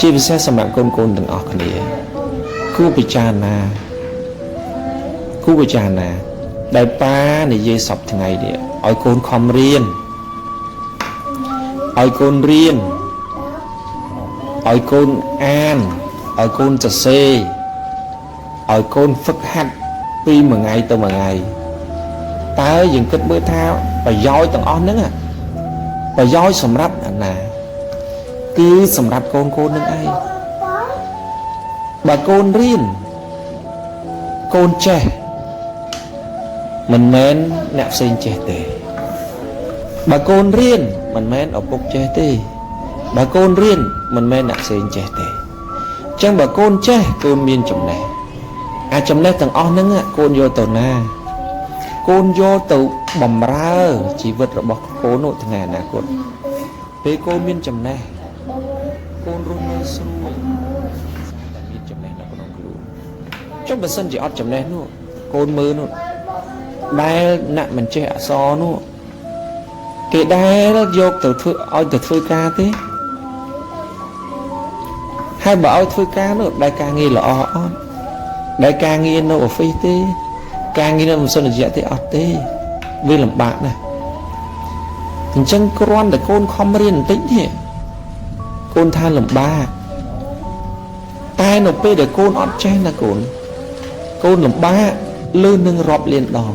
ជាពិសេសសម្រាប់កូនទាំងអស់គ្នាគួរពិចារណាដែលប៉ានិយាយសពថ្ងៃនេះឲ្យកូនខំរៀនឲ្យកូនរៀនឲ្យកូនអានឲ្យកូនសរសេរឲ្យកូនហ្វឹកហាត់ពីមួយថ្ងៃទៅមួយថ្ងៃតើយើងគិតមើលថាប្រយោជន៍ទាំងអស់ហ្នឹងប្រយោជន៍សម្រាប់អាណាគឺសម្រាប់កូននឹងឯងបើកូនរៀនកូនចេះមិនមែនអ្នកផ្សេងចេះទេបើកូនរៀនមិនមែនឪពុកចេះទេបើកូនរៀនមិនមែនអ្នកផ្សេងចេះទេអញ្ចឹងបើកូនចេះកូនមានចំណេះអាចំណេះទាំងអស់ហ្នឹងកូនយកទៅណាកូនយកទៅបម្រើជីវិតរបស់កូននោះថ្ងៃអនាគតពេលកូនមានចំណេះកូនរស់នៅស្រួលតែមានចំណេះនៅក្នុងខ្លួនចុះបើសិនជាអត់ចំណេះនោះកូនមើលនោះដែលអ្នកមិនចេះអក្សរនោះគេដែលយកទៅធ្វើឲ្យទៅធ្វើការទេហើយបើឲ្យធ្វើការនោះដែលការងារល្អអត់ដែលការងារនៅ office ទេការងារនៅមន្ទីរទេអត់ទេវាលំបាកណាស់អញ្ចឹងគ្រាន់តែកូនខំរៀនបន្តិចទេកូនថាលំបាកតែនៅពេលដែលកូនអត់ចេះណាកូនលំបាកលើនឹងរាប់លានដង